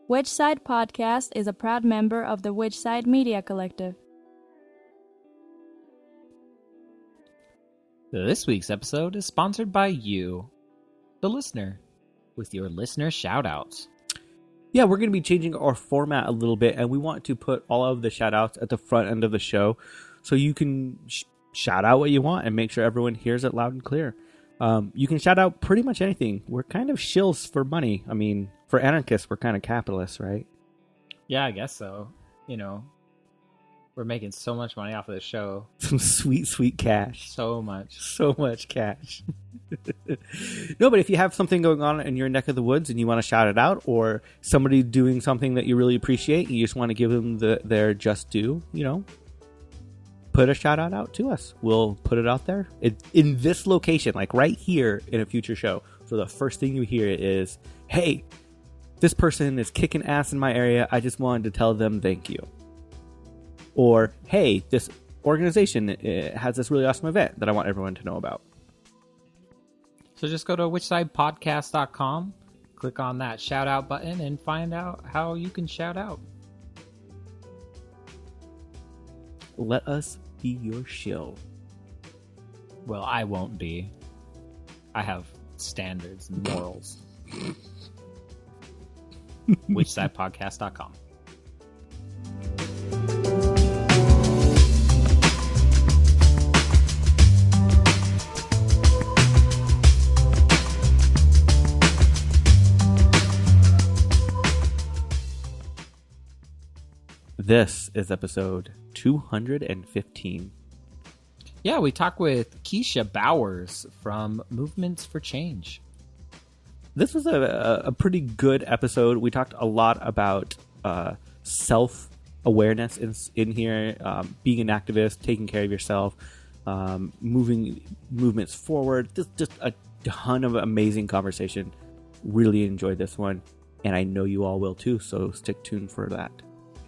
Which Side Podcast is a proud member of the Which Side Media Collective. This week's episode is sponsored by you, the listener, with your listener shoutouts. Yeah, we're going to be changing our format a little bit, and we want to put all of the shoutouts at the front end of the show so you can shout out what you want and make sure everyone hears it loud and clear. You can shout out pretty much anything. We're kind of shills for money. I mean, for anarchists, we're kind of capitalists, right? Yeah, I guess so. You know, we're making so much money off of this show. Some sweet, sweet cash. So much cash. No, but if you have something going on in your neck of the woods and you want to shout it out, or somebody doing something that you really appreciate and you just want to give them their just due, you know, put a shout out to us. We'll put it out there in this location, like right here in a future show. So the first thing you hear is, hey, this person is kicking ass in my area. I just wanted to tell them thank you. Or, hey, this organization has this really awesome event that I want everyone to know about. So just go to whichsidepodcast.com, click on that shout out button, and find out how you can shout out. Let us be your shill. Well, I won't be. I have standards and morals. whichsidepodcast.com. This is episode 215. Yeah, we talk with Keachia Bowers from Movements for Change. This was a pretty good episode. We talked a lot about self-awareness in here, being an activist, taking care of yourself, moving movements forward. Just a ton of amazing conversation. Really enjoyed this one, and I know you all will too, so stick tuned for that.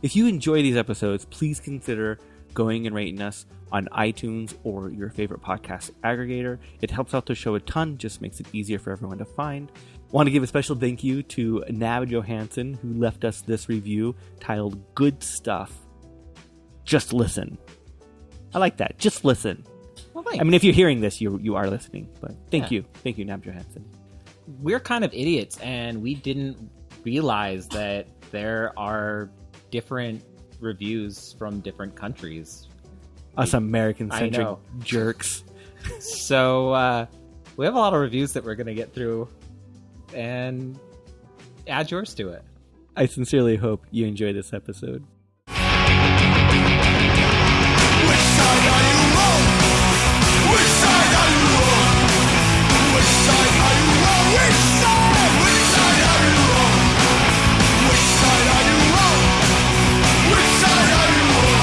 If you enjoy these episodes, please consider going and rating us on iTunes or your favorite podcast aggregator. It helps out the show a ton, just makes it easier for everyone to find. Want to give a special thank you to Nav Johansson, who left us this review titled Good Stuff. Just listen. I like that. Just listen. Well, thanks. I mean, if you're hearing this, you are listening, but thank you. Thank you, Nav Johansson. We're kind of idiots, and we didn't realize that there are different reviews from different countries. Us American-centric jerks. So we have a lot of reviews that we're going to get through and add yours to it. I sincerely hope you enjoy this episode. Which side are you on? Which side are you on? Which side are you on? Which side? Which side are you on? Which side are you on? Which side are you on?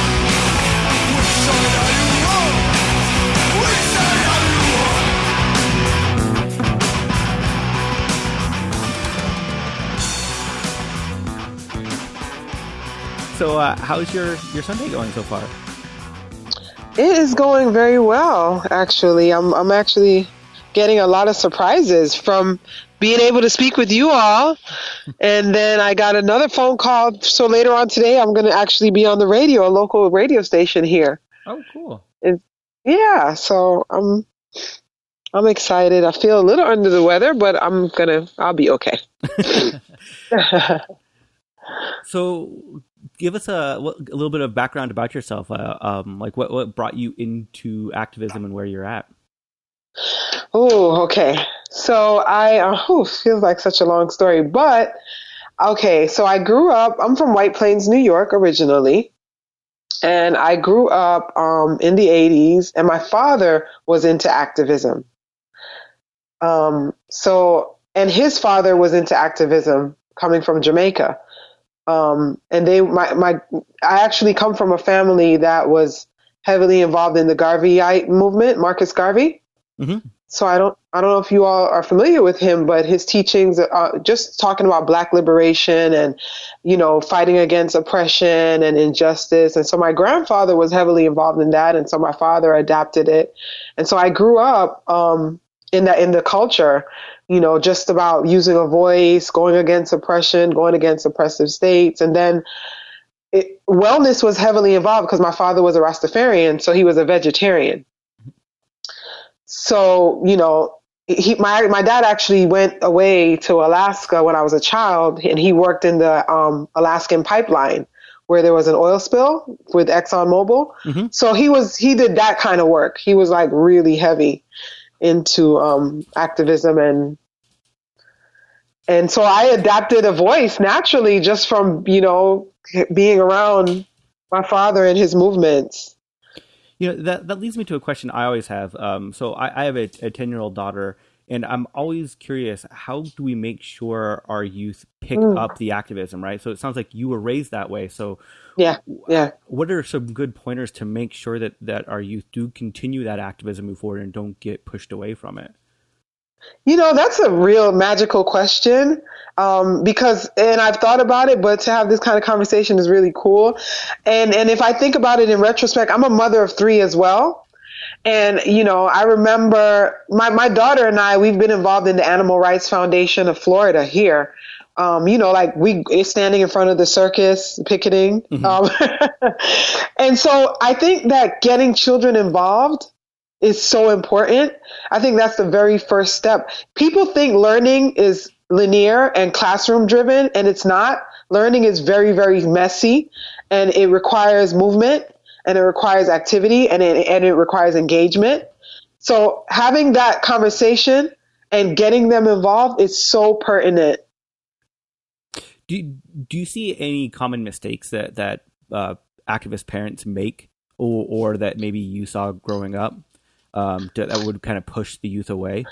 Which side are you on? Which side are you on? So, how's your Sunday going so far? It is going very well, actually. I'm actually getting a lot of surprises from being able to speak with you all. And then I got another phone call. So later on today, I'm going to actually be on the radio, a local radio station here. Oh, cool. Yeah, so I'm excited. I feel a little under the weather, but I'll be okay. So, give us a little bit of background about yourself. Like what brought you into activism and where you're at? Oh, okay. So feels like such a long story, but okay. So I grew up. I'm from White Plains, New York, originally, and I grew up in the '80s. And my father was into activism. And his father was into activism, coming from Jamaica. And I actually come from a family that was heavily involved in the Garveyite movement, Marcus Garvey. Mm-hmm. So I don't know if you all are familiar with him, but his teachings, just talking about Black liberation and, fighting against oppression and injustice. And so my grandfather was heavily involved in that. And so my father adapted it. And so I grew up, in the culture, just about using a voice, going against oppression, going against oppressive states. And then wellness was heavily involved because my father was a Rastafarian, so he was a vegetarian. So, my dad actually went away to Alaska when I was a child, and he worked in the Alaskan pipeline where there was an oil spill with ExxonMobil. Mm-hmm. So he did that kind of work. He was like really heavy into activism, and so I adapted a voice naturally just from being around my father and his movements. That leads me to a question I always have. So I have a 10-year-old daughter, and I'm always curious, how do we make sure our youth pick up the activism, right? So it sounds like you were raised that way. So yeah. What are some good pointers to make sure that our youth do continue that activism, move forward, and don't get pushed away from it? That's a real magical question, because I've thought about it, but to have this kind of conversation is really cool. And if I think about it in retrospect, I'm a mother of 3 as well. And, I remember my daughter and I, we've been involved in the Animal Rights Foundation of Florida here. Like we standing in front of the circus, picketing. Mm-hmm. And so I think that getting children involved is so important. I think that's the very first step. People think learning is linear and classroom driven, and it's not. Learning is very, very messy, and it requires movement, and it requires activity, and it requires engagement. So having that conversation and getting them involved is so pertinent. Do you see any common mistakes that activist parents make, or that maybe you saw growing up? That would kind of push the youth away?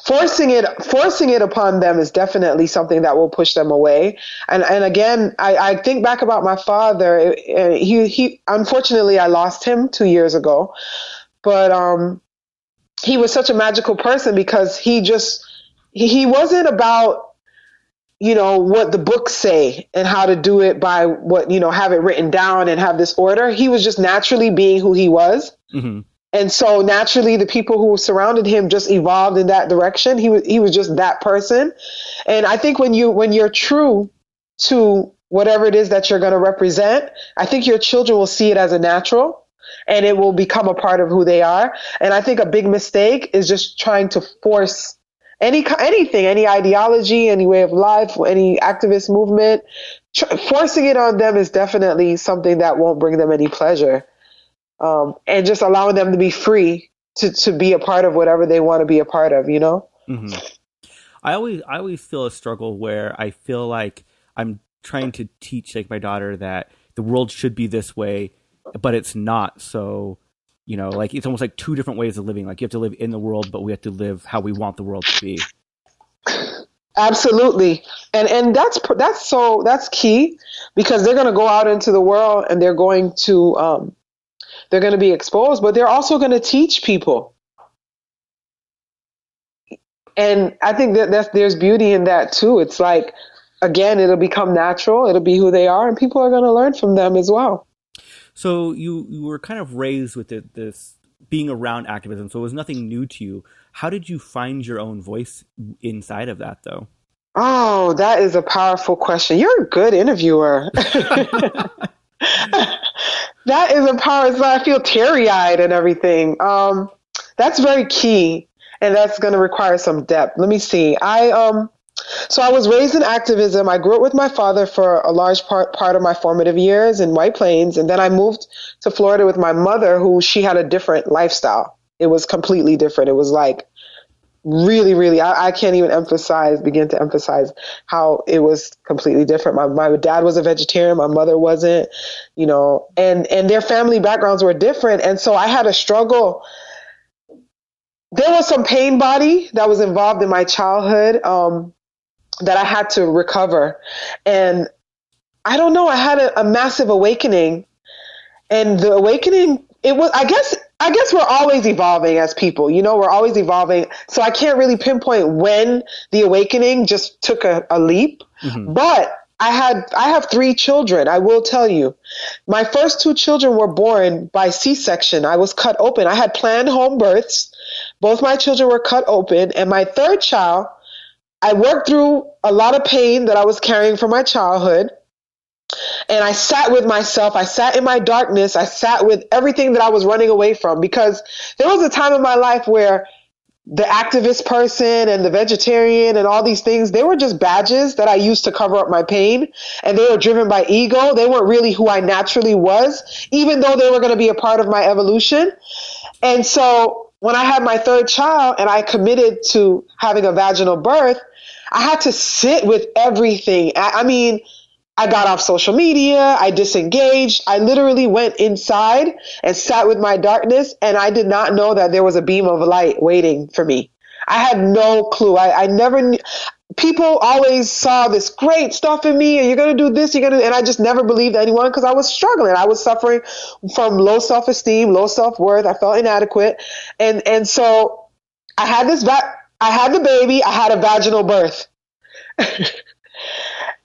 Forcing it upon them is definitely something that will push them away. And again, I think back about my father. He unfortunately, I lost him 2 years ago, but he was such a magical person because he wasn't about what the books say and how to do it by what, have it written down and have this order. He was just naturally being who he was. Mm-hmm. And so naturally the people who surrounded him just evolved in that direction. He was just that person. And I think when you're true to whatever it is that you're going to represent, I think your children will see it as a natural and it will become a part of who they are. And I think a big mistake is just trying to force anything, any ideology, any way of life, any activist movement. Forcing it on them is definitely something that won't bring them any pleasure. And just allowing them to be free to be a part of whatever they want to be a part of, Mm-hmm. I always feel a struggle where I feel like I'm trying to teach like my daughter that the world should be this way, but it's not. So, like it's almost like 2 different ways of living. Like you have to live in the world, but we have to live how we want the world to be. Absolutely. And that's key, because they're going to go out into the world and they're going to be exposed, but they're also going to teach people. And I think there's beauty in that too. It's like, again, it'll become natural. It'll be who they are, and people are going to learn from them as well. So you were kind of raised with this being around activism, so it was nothing new to you. How did you find your own voice inside of that, though? Oh, that is a powerful question. You're a good interviewer. That is a power. So I feel teary-eyed and everything. That's very key, and that's going to require some depth. Let me see. So I was raised in activism. I grew up with my father for a large part of my formative years in White Plains. And then I moved to Florida with my mother, she had a different lifestyle. It was completely different. It was like really, really, I can't even begin to emphasize how it was completely different. My dad was a vegetarian. My mother wasn't, and their family backgrounds were different. And so I had a struggle. There was some pain body that was involved in my childhood, that I had to recover. And I don't know, I had a massive awakening, and the awakening, it was, I guess we're always evolving as people, we're always evolving. So I can't really pinpoint when the awakening just took a leap, mm-hmm. But I have 3 children. I will tell you, my first 2 children were born by C-section. I was cut open. I had planned home births, Both my children were cut open. And my third child, I worked through a lot of pain that I was carrying from my childhood. And I sat with myself. I sat in my darkness. I sat with everything that I was running away from, because there was a time in my life where the activist person and the vegetarian and all these things, they were just badges that I used to cover up my pain, and they were driven by ego. They weren't really who I naturally was, even though they were going to be a part of my evolution. And so when I had my third child and I committed to having a vaginal birth, I had to sit with everything. I mean, I got off social media. I disengaged. I literally went inside and sat with my darkness, and I did not know that there was a beam of light waiting for me. I had no clue. I never knew. People always saw this great stuff in me, and you're going to do this, and I just never believed anyone, because I was struggling. I was suffering from low self-esteem, low self-worth. I felt inadequate. And so I had I had the baby. I had a vaginal birth.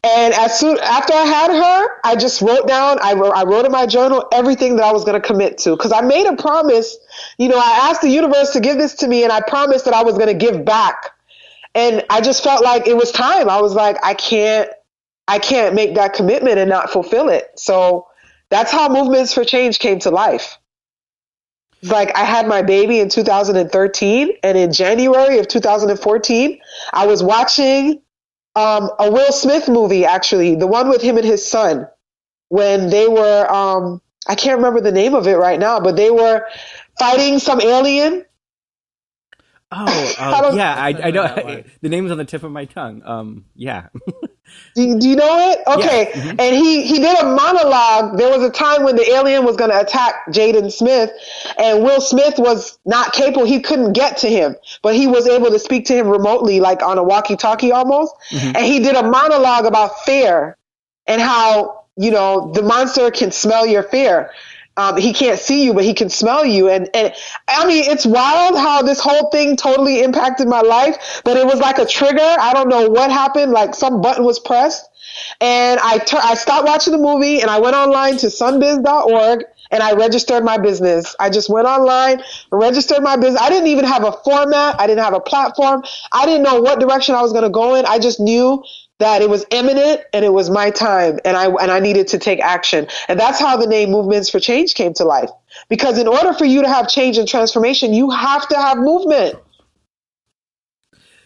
And as soon after I had her, I just wrote down, I wrote in my journal everything that I was going to commit to, because I made a promise. I asked the universe to give this to me, and I promised that I was going to give back. And I just felt like it was time. I was like, I can't make that commitment and not fulfill it. So that's how Movements for Change came to life. Like, I had my baby in 2013, and in January of 2014, I was watching a Will Smith movie, actually, the one with him and his son, when they were, I can't remember the name of it right now, but they were fighting some alien. Yeah, I know. The name is on the tip of my tongue. Yeah. Do you know it? Okay. Yeah. Mm-hmm. And he did a monologue. There was a time when the alien was going to attack Jaden Smith, and Will Smith was not capable. He couldn't get to him, but he was able to speak to him remotely, like on a walkie-talkie almost. Mm-hmm. And he did a monologue about fear and how, the monster can smell your fear. He can't see you, but he can smell you. And I mean, it's wild how this whole thing totally impacted my life, but it was like a trigger. I don't know what happened. Like some button was pressed, and I stopped watching the movie, and I went online to sunbiz.org, and I registered my business. I just went online, registered my business. I didn't even have a format. I didn't have a platform. I didn't know what direction I was going to go in. I just knew that it was imminent and it was my time, and I needed to take action. And that's how the name Movements for Change came to life. Because in order for you to have change and transformation, you have to have movement.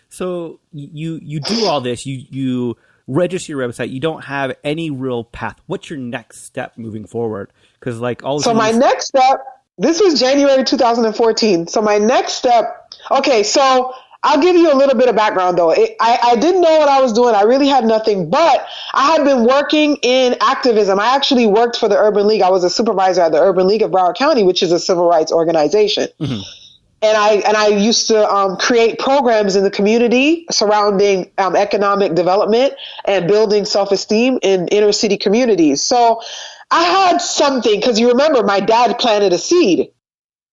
So you do all this, you register your website, you don't have any real path. What's your next step moving forward? Because my next step, this was January 2014. So my next step, okay, so I'll give you a little bit of background, though. I didn't know what I was doing. I really had nothing, but I had been working in activism. I actually worked for the Urban League. I was a supervisor at the Urban League of Broward County, which is a civil rights organization. Mm-hmm. And I used to create programs in the community surrounding economic development and building self-esteem in inner city communities. So I had something, because you remember my dad planted a seed.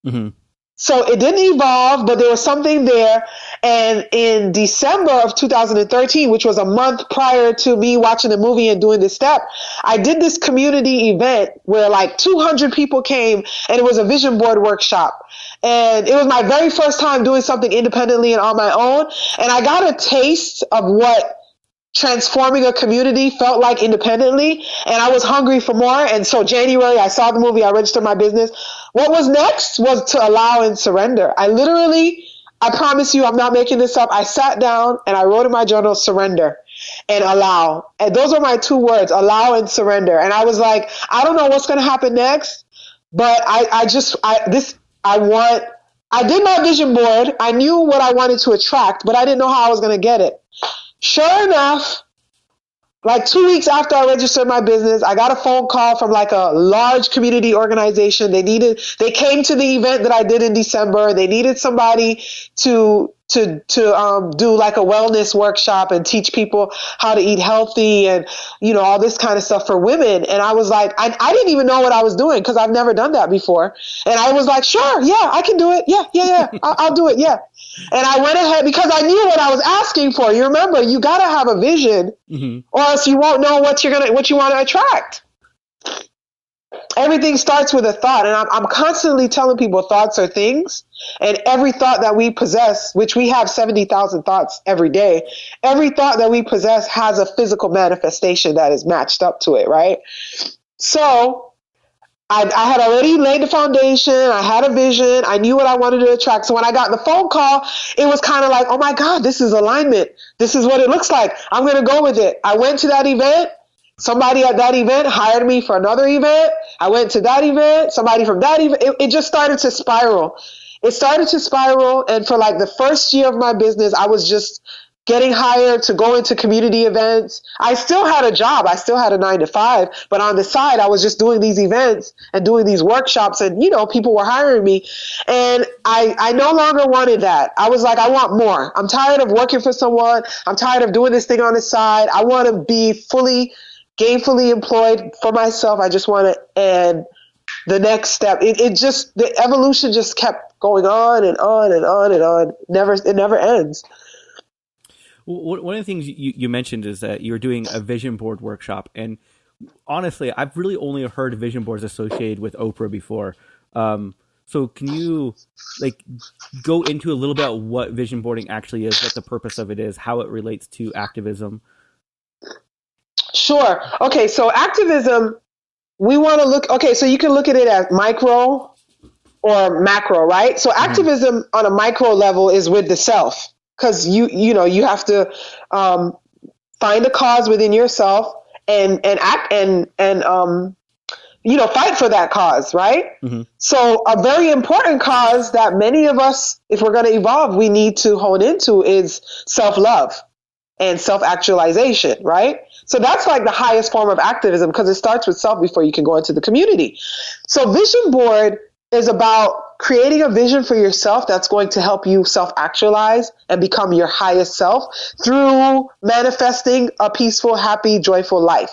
Mm-hmm. So it didn't evolve, but there was something there. And in December of 2013, which was a month prior to me watching the movie and doing this step, I did this community event where like 200 people came, and it was a vision board workshop. And it was my very first time doing something independently and on my own. And I got a taste of what transforming a community felt like independently, and I was hungry for more. And so January, I saw the movie, I registered my business. What was next was to allow and surrender. I promise you, I'm not making this up. I sat down and I wrote in my journal, surrender and allow. And those are my two words, allow and surrender. And I was like, I don't know what's going to happen next, but I did my vision board. I knew what I wanted to attract, but I didn't know how I was going to get it. Sure enough, like 2 weeks after I registered my business, I got a phone call from like a large community organization. They came to the event that I did in December. They needed somebody to do like a wellness workshop and teach people how to eat healthy and, all this kind of stuff for women. And I was like, I didn't even know what I was doing, because I've never done that before. And I was like, sure, yeah, I can do it. Yeah. I'll do it. Yeah. And I went ahead because I knew what I was asking for. You remember, you got to have a vision, mm-hmm. or else you won't know what you want to attract. everything starts with a thought. And I'm constantly telling people thoughts are things. And every thought that we possess, which we have 70,000 thoughts every day, every thought that we possess has a physical manifestation that is matched up to it, right? So I had already laid the foundation. I had a vision. I knew what I wanted to attract. So when I got the phone call, it was kind of like, oh my God, this is alignment. This is what it looks like. I'm going to go with it. I went to that event. Somebody at that event hired me for another event. I went to that event. Somebody from that event. It just started to spiral. It started to spiral. And for like the first year of my business, I was just getting hired to go into community events. I still had a job. I still had a 9-to-5, but on the side, I was just doing these events and doing these workshops, and, you know, people were hiring me. And I no longer wanted that. I was like, I want more. I'm tired of working for someone. I'm tired of doing this thing on the side. I want to be fully gainfully employed for myself. I just want to, and the next step, the evolution just kept going on and on and on and on. It never ends. One of the things you mentioned is that you were doing a vision board workshop, and honestly, I've really only heard vision boards associated with Oprah before. So can you go into a little bit about what vision boarding actually is, what the purpose of it is, how it relates to activism? Sure. Okay, so activism, we want to look. Okay, so you can look at it as micro or macro, right? So activism on a micro level is with the self. Because you have to find a cause within yourself and act and fight for that cause, right? Mm-hmm. So a very important cause that many of us, if we're going to evolve, we need to hone into is self-love and self-actualization, right? So that's like the highest form of activism, because it starts with self before you can go into the community. So vision board is about creating a vision for yourself that's going to help you self-actualize and become your highest self through manifesting a peaceful, happy, joyful life.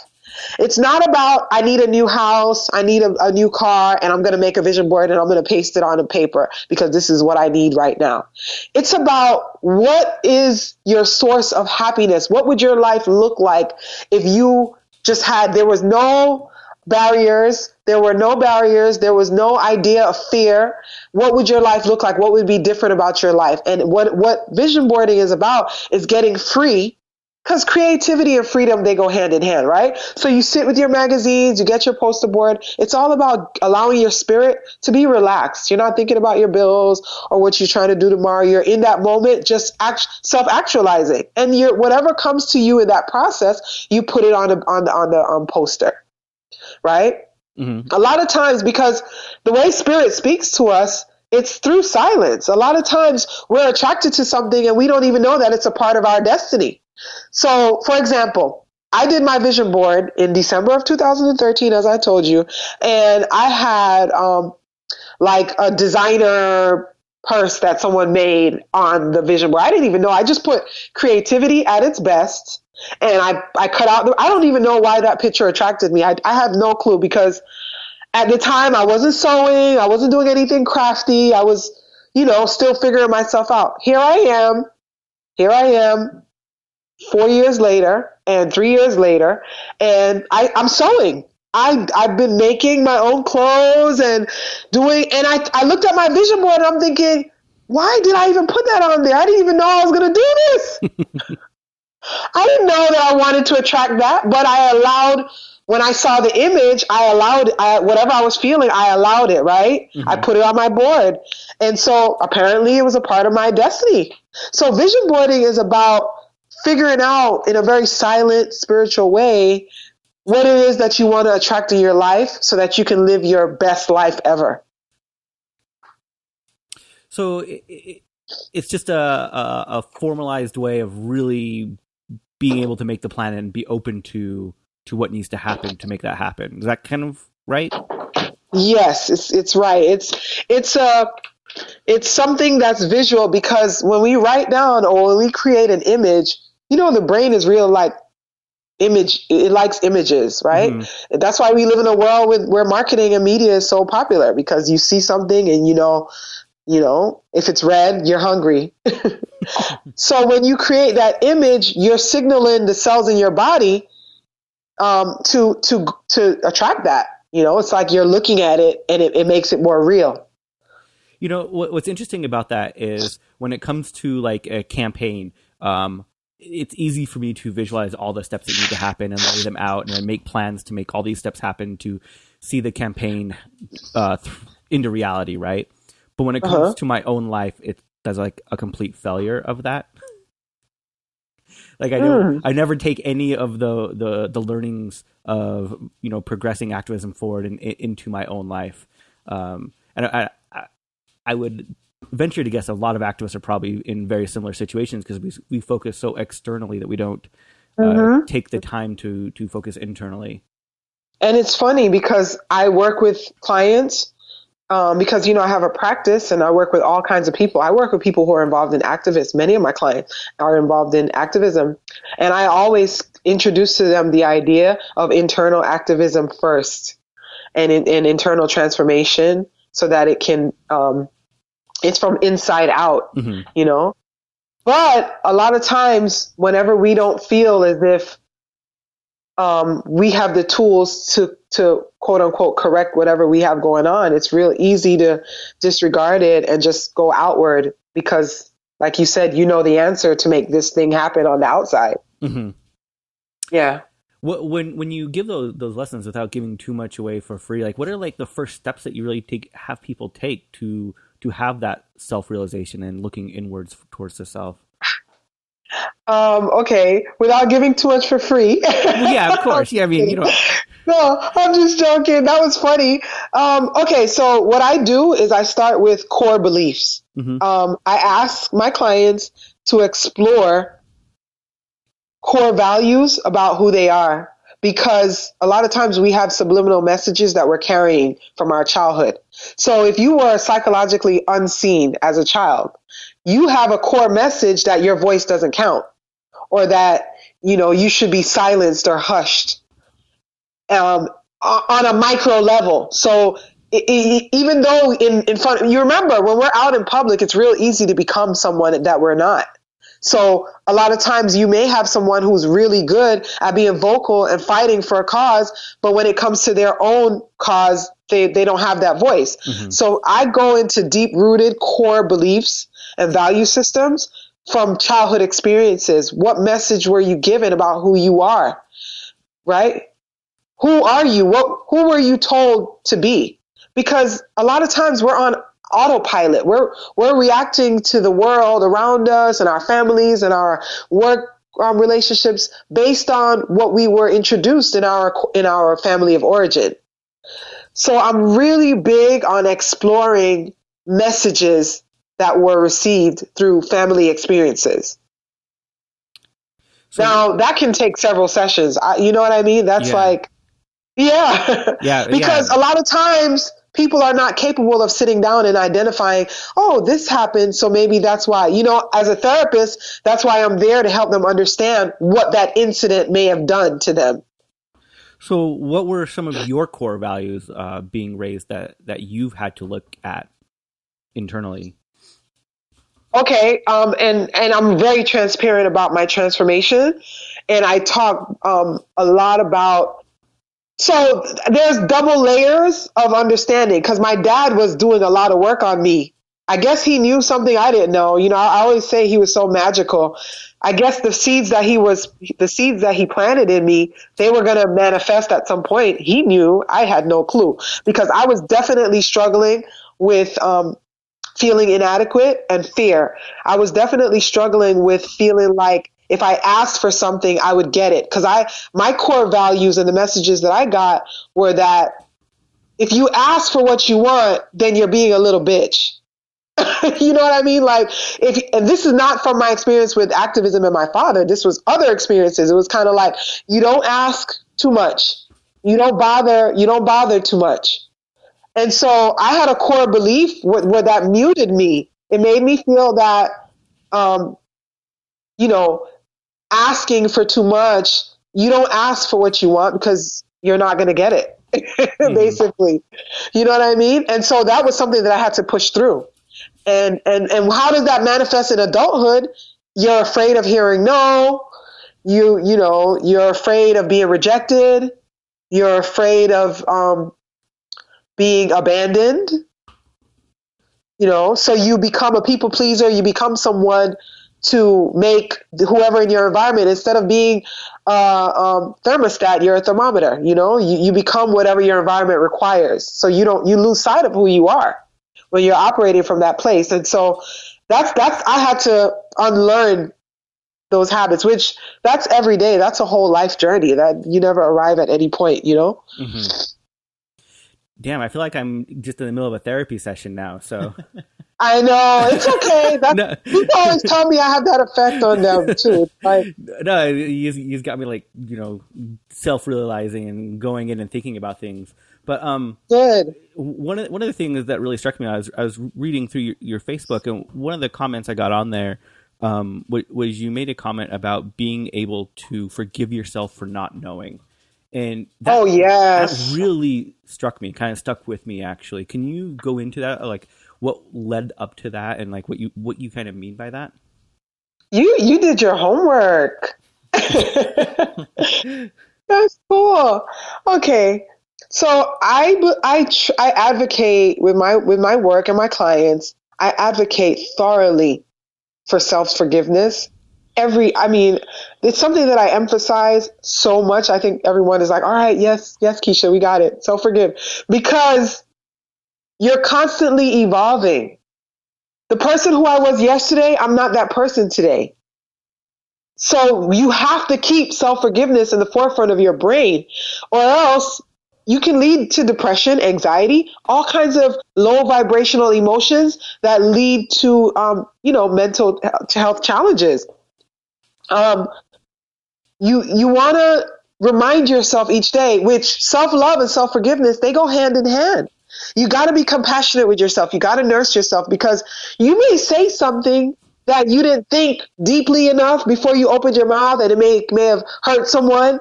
It's not about, I need a new house, I need a new car, and I'm going to make a vision board and I'm going to paste it on a paper because this is what I need right now. It's about, what is your source of happiness? What would your life look like if you just there was no barriers. There were no barriers. There was no idea of fear. What would your life look like? What would be different about your life? And what vision boarding is about is getting free, because creativity and freedom, they go hand in hand, right? So you sit with your magazines, you get your poster board. It's all about allowing your spirit to be relaxed. You're not thinking about your bills or what you're trying to do tomorrow. You're in that moment, just self-actualizing. And whatever comes to you in that process, you put it on the poster. Right? Mm-hmm. A lot of times, because the way spirit speaks to us, it's through silence. A lot of times we're attracted to something and we don't even know that it's a part of our destiny. So, for example, I did my vision board in December of 2013, as I told you, and I had like a designer purse that someone made on the vision board. I didn't even know. I just put creativity at its best. And I cut out, I don't even know why that picture attracted me. I have no clue, because at the time I wasn't sewing. I wasn't doing anything crafty. I was, still figuring myself out. Here I am 4 years later and 3 years later, and I'm sewing. I've been making my own clothes and I looked at my vision board and I'm thinking, why did I even put that on there? I didn't even know I was going to do this. I didn't know that I wanted to attract that, but I allowed, when I saw the image, whatever I was feeling, I allowed it, right? Mm-hmm. I put it on my board. And so apparently it was a part of my destiny. So vision boarding is about figuring out in a very silent, spiritual way what it is that you want to attract in your life so that you can live your best life ever. So it's just a formalized way of really being able to make the plan and be open to what needs to happen to make that happen. Is that kind of right? Yes, it's right. It's something that's visual, because when we write down or when we create an image, the brain is real image. It likes images, right? Mm-hmm. That's why we live in a world where marketing and media is so popular, because you see something and if it's red, you're hungry. So when you create that image, you're signaling the cells in your body to attract that. It's like you're looking at it and it makes it more real. What's interesting about that is when it comes to like a campaign, it's easy for me to visualize all the steps that need to happen and lay them out and then make plans to make all these steps happen to see the campaign into reality, right? But when it comes to my own life, that's like a complete failure of that. Like I never take any of the learnings of progressing activism forward into my own life, and I would venture to guess a lot of activists are probably in very similar situations because we focus so externally that we don't take the time to focus internally. And it's funny because I work with clients because, I have a practice and I work with all kinds of people. I work with people who are involved in activism. Many of my clients are involved in activism. And I always introduce to them the idea of internal activism first and internal transformation so that it can, it's from inside out, But a lot of times whenever we don't feel as if we have the tools to quote unquote correct whatever we have going on, it's real easy to disregard it and just go outward because, like you said, the answer to make this thing happen on the outside. Mm-hmm. Yeah. When you give those lessons without giving too much away for free, like what are like the first steps that you really have people take to have that self-realization and looking inwards towards the self? Okay, without giving too much for free. Well, yeah, of course. Yeah, I mean, No, I'm just joking. That was funny. Okay, so what I do is I start with core beliefs. Mm-hmm. I ask my clients to explore core values about who they are, because a lot of times we have subliminal messages that we're carrying from our childhood. So if you were psychologically unseen as a child, you have a core message that your voice doesn't count, or that, you should be silenced or hushed on a micro level. So even though in front, you remember when we're out in public, it's real easy to become someone that we're not. So a lot of times you may have someone who's really good at being vocal and fighting for a cause, but when it comes to their own cause, they don't have that voice. Mm-hmm. So I go into deep-rooted core beliefs and value systems from childhood experiences. What message were you given about who you are, right? Who are you? Who were you told to be? Because a lot of times we're on autopilot. We're reacting to the world around us and our families and our work relationships based on what we were introduced in our family of origin. So I'm really big on exploring messages that were received through family experiences. So, now that can take several sessions. You know what I mean? That's because a lot of times people are not capable of sitting down and identifying, oh, this happened, so maybe that's why. As a therapist, that's why I'm there to help them understand what that incident may have done to them. So what were some of your core values being raised that you've had to look at internally? Okay, and I'm very transparent about my transformation, and I talk a lot about. So there's double layers of understanding because my dad was doing a lot of work on me. I guess he knew something I didn't know. I always say he was so magical. I guess the seeds that he planted in me, they were going to manifest at some point. He knew. I had no clue because I was definitely struggling with feeling inadequate and fear. I was definitely struggling with feeling like if I asked for something, I would get it. Because my core values and the messages that I got were that if you ask for what you want, then you're being a little bitch. You know what I mean? Like, and this is not from my experience with activism and my father. This was other experiences. It was kind of like, you don't ask too much. You don't bother too much. And so I had a core belief where that muted me. It made me feel that, asking for too much, you don't ask for what you want because you're not going to get it, basically. You know what I mean? And so that was something that I had to push through. And how does that manifest in adulthood? You're afraid of hearing no. You're afraid of being rejected. You're afraid of being abandoned. So you become a people pleaser. You become someone to make whoever in your environment, instead of being a thermostat, you're a thermometer. You become whatever your environment requires. So you lose sight of who you are when you're operating from that place. And so that's I had to unlearn those habits, which that's every day. That's a whole life journey that you never arrive at any point, Mm-hmm. Damn, I feel like I'm just in the middle of a therapy session now. So I know, it's okay. People always tell me I have that effect on them too. It's like, no, he's got me like self-realizing and going in and thinking about things. But good. One of the things that really struck me, I was reading through your Facebook, and one of the comments I got on there was you made a comment about being able to forgive yourself for not knowing. And that really struck me, kind of stuck with me, actually. Can you go into that, like what led up to that, and like what you kind of mean by that? You did your homework. That's cool. Okay, so I advocate with my work and my clients. I advocate thoroughly for self-forgiveness. It's something that I emphasize so much. I think everyone is like, all right, yes, Keachia, we got it. Self-forgive. Because you're constantly evolving. The person who I was yesterday, I'm not that person today. So you have to keep self-forgiveness in the forefront of your brain, or else you can lead to depression, anxiety, all kinds of low vibrational emotions that lead to, mental health challenges. You want to remind yourself each day, which self-love and self-forgiveness, they go hand in hand. You got to be compassionate with yourself. You got to nurse yourself, because you may say something that you didn't think deeply enough before you opened your mouth, and it may have hurt someone.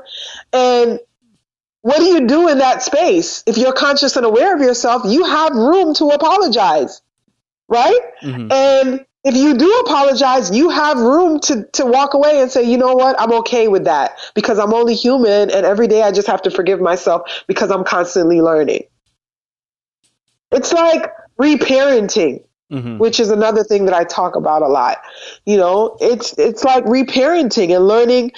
And what do you do in that space? If you're conscious and aware of yourself, you have room to apologize, right? Mm-hmm. And if you do apologize, you have room to walk away and say, you know what, I'm okay with that, because I'm only human, and every day I just have to forgive myself because I'm constantly learning. It's like reparenting, mm-hmm. which is another thing that I talk about a lot. It's like reparenting and learning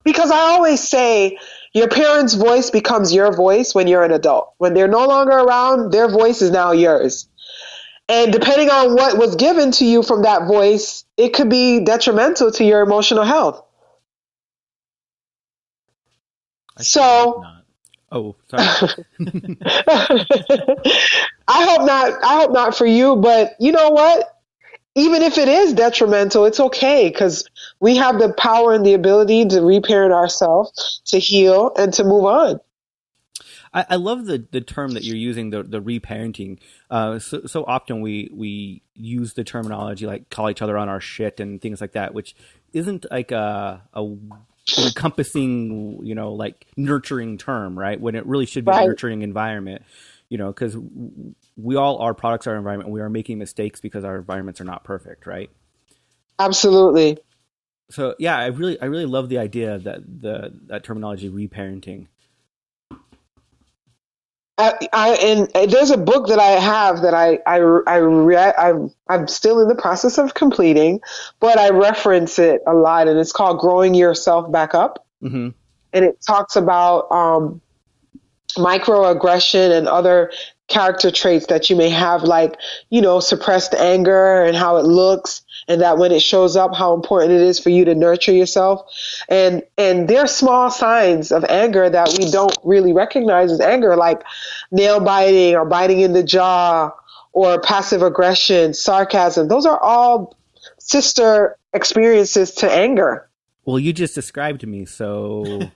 because I always say your parents' voice becomes your voice when you're an adult. When they're no longer around, their voice is now yours. And depending on what was given to you from that voice, it could be detrimental to your emotional health. Oh, sorry. I hope not for you, but you know what? Even if it is detrimental, it's okay, because we have the power and the ability to reparent ourselves, to heal, and to move on. I love the term that you're using, the reparenting. So often we use the terminology like call each other on our shit and things like that, which isn't like a encompassing, like nurturing term, right? When it really should be a nurturing environment, because we all are products of our environment. We are making mistakes because our environments are not perfect, right? Absolutely. So yeah, I really love the idea that that terminology, reparenting. And there's a book that I have that I'm still in the process of completing, but I reference it a lot, and it's called Growing Yourself Back Up. Mm-hmm. And it talks about microaggression and other character traits that you may have, like, suppressed anger and how it looks, and that when it shows up, how important it is for you to nurture yourself. And there are small signs of anger that we don't really recognize as anger, like nail biting or biting in the jaw or passive aggression, sarcasm. Those are all sister experiences to anger. Well, you just described me, so...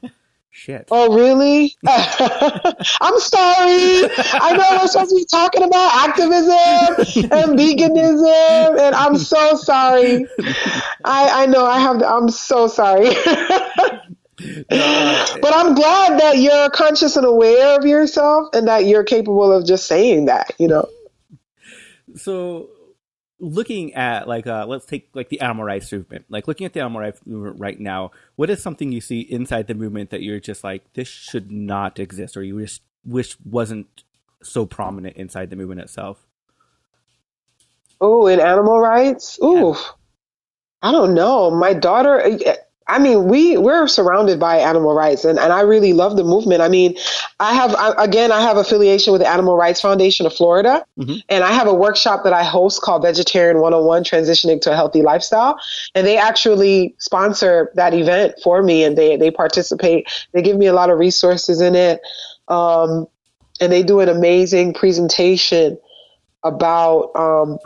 Shit. Oh, really? I'm sorry. I know we're supposed to be talking about activism and veganism, and I'm so sorry. I know I'm so sorry. But I'm glad that you're conscious and aware of yourself, and that you're capable of just saying that, So looking at let's take the animal rights movement, looking at the animal rights movement right now, what is something you see inside the movement that you're just like, this should not exist, or you just wish wasn't so prominent inside the movement itself? Oh, in animal rights? Ooh, Yeah. I don't know. My daughter, I mean, we're surrounded by animal rights, and I really love the movement. I mean, I have affiliation with the Animal Rights Foundation of Florida, and I have a workshop that I host called Vegetarian 101, Transitioning to a Healthy Lifestyle. And they actually sponsor that event for me, and they participate. They give me a lot of resources in it. And they do an amazing presentation about,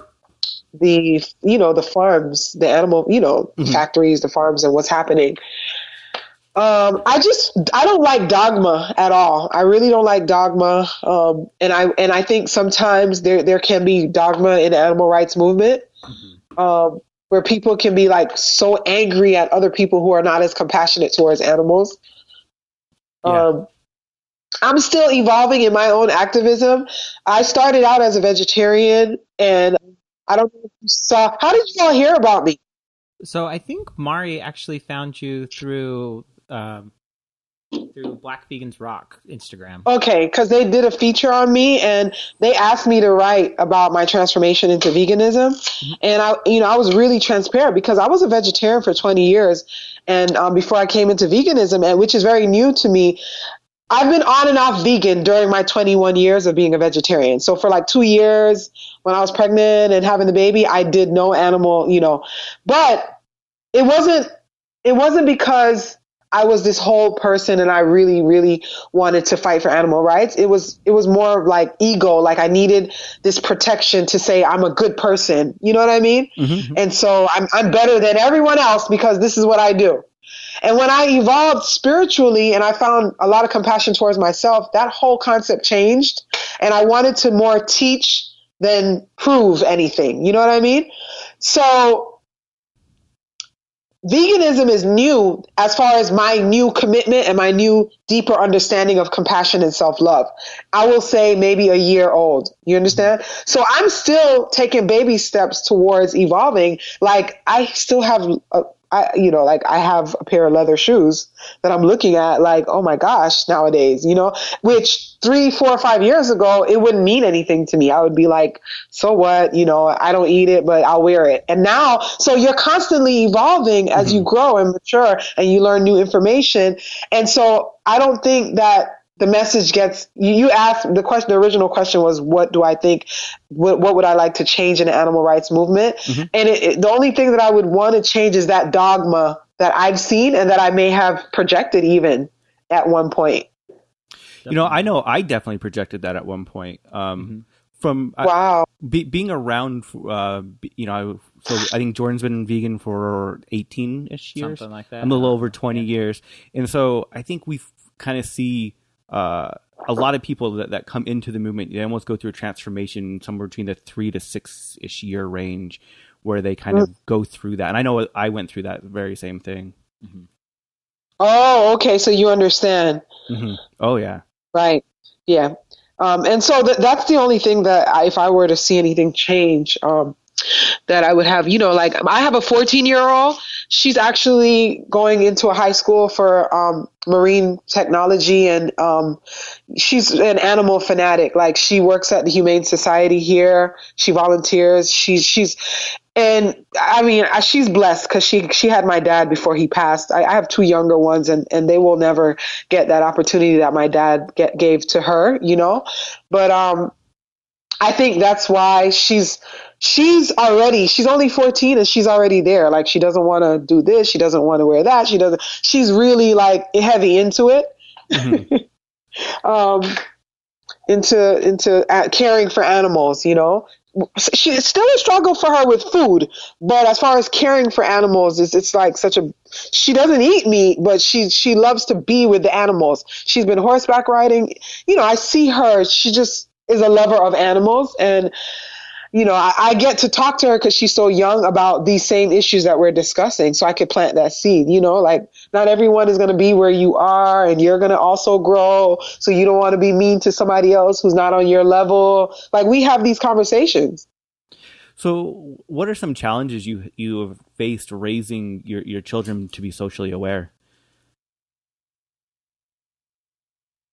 the farms, the animal, factories, the farms, and what's happening. I don't like dogma at all. I really don't like dogma. And I think sometimes there can be dogma in the animal rights movement, where people can be like so angry at other people who are not as compassionate towards animals. Yeah. I'm still evolving in my own activism. I started out as a vegetarian, and I don't know if you saw. How did you all hear about me? So I think Mari actually found you through Black Vegans Rock Instagram. Okay, because they did a feature on me, and they asked me to write about my transformation into veganism. And I was really transparent because I was a vegetarian for 20 years, and before I came into veganism, and which is very new to me. I've been on and off vegan during my 21 years of being a vegetarian. So for like 2 years when I was pregnant and having the baby, I did no animal, but it wasn't because I was this whole person and I really, really wanted to fight for animal rights. It was more of like ego. Like I needed this protection to say I'm a good person. You know what I mean? And so I'm better than everyone else because this is what I do. And when I evolved spiritually and I found a lot of compassion towards myself, that whole concept changed. And I wanted to more teach than prove anything. You know what I mean? So veganism is new as far as my new commitment and my new deeper understanding of compassion and self-love. I will say maybe a year old. You understand? So I'm still taking baby steps towards evolving. Like I still have I have a pair of leather shoes that I'm looking at like, oh my gosh, nowadays, which 3, 4, 5 years ago, it wouldn't mean anything to me. I would be like, so what, I don't eat it, but I'll wear it. And now, so you're constantly evolving as you grow and mature and you learn new information. And so I don't think that the message gets, you asked the original question was, what do I think, what would I like to change in the animal rights movement? And the only thing that I would want to change is that dogma that I've seen and that I may have projected even at one point. I know I definitely projected that at one point. From Wow. Being around, so I think Jordan's been vegan for 18-ish years. Something like that. I'm a little over 20 years. And so I think we kind of see a lot of people that come into the movement, they almost go through a transformation somewhere between the 3 to 6-ish year range where they kind of go through that. And I know I went through that very same thing. Oh, okay. So you understand. Oh, yeah. Right. Yeah. And so that's the only thing that if I were to see anything change, that I would have, I have a 14-year-old. She's actually going into a high school for marine technology, and she's an animal fanatic. Like she works at the Humane Society here. She volunteers. And I mean, she's blessed because she had my dad before he passed. I have 2 younger ones, and they will never get that opportunity that my dad gave to her, But I think that's why she's only 14 and she's already there. Like she doesn't want to do this. She doesn't want to wear that. She's really like heavy into it. Into caring for animals, It's still a struggle for her with food, but as far as caring for animals, it's like she doesn't eat meat, but she loves to be with the animals. She's been horseback riding. I see her. She just is a lover of animals, and I get to talk to her because she's so young about these same issues that we're discussing, so I could plant that seed. Like not everyone is going to be where you are, and you're going to also grow, so you don't want to be mean to somebody else who's not on your level. Like we have these conversations. So what are some challenges you have faced raising your children to be socially aware?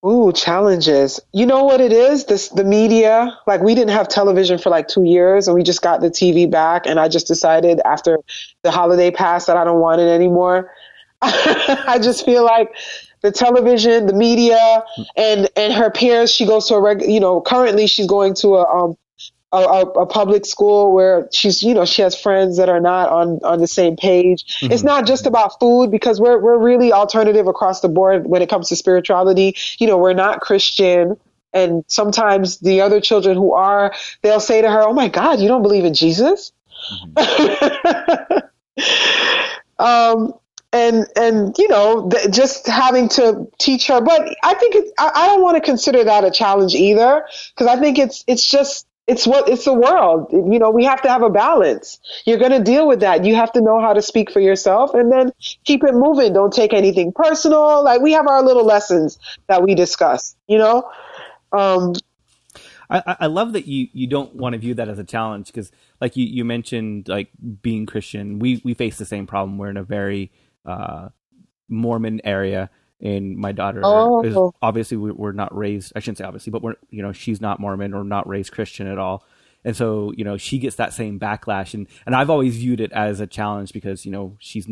Ooh, challenges. You know what it is? The media, like we didn't have television for like 2 years and we just got the TV back. And I just decided after the holiday passed that I don't want it anymore. I just feel like the television, the media, and her peers, she goes to currently she's going to a public school where she's, she has friends that are not on the same page. Mm-hmm. It's not just about food because we're really alternative across the board when it comes to spirituality. We're not Christian. And sometimes the other children who are, they'll say to her, "Oh my God, you don't believe in Jesus?" Mm-hmm. Just having to teach her, but I think I don't want to consider that a challenge either, because I think it's the world. We have to have a balance. You're going to deal with that. You have to know how to speak for yourself and then keep it moving. Don't take anything personal. Like we have our little lessons that we discuss, I love that you don't want to view that as a challenge because, like you mentioned, like being Christian, we face the same problem. We're in a very Mormon area, and my daughter is obviously we're not raised. I shouldn't say obviously, but she's not Mormon or not raised Christian at all, and so she gets that same backlash, and I've always viewed it as a challenge because she's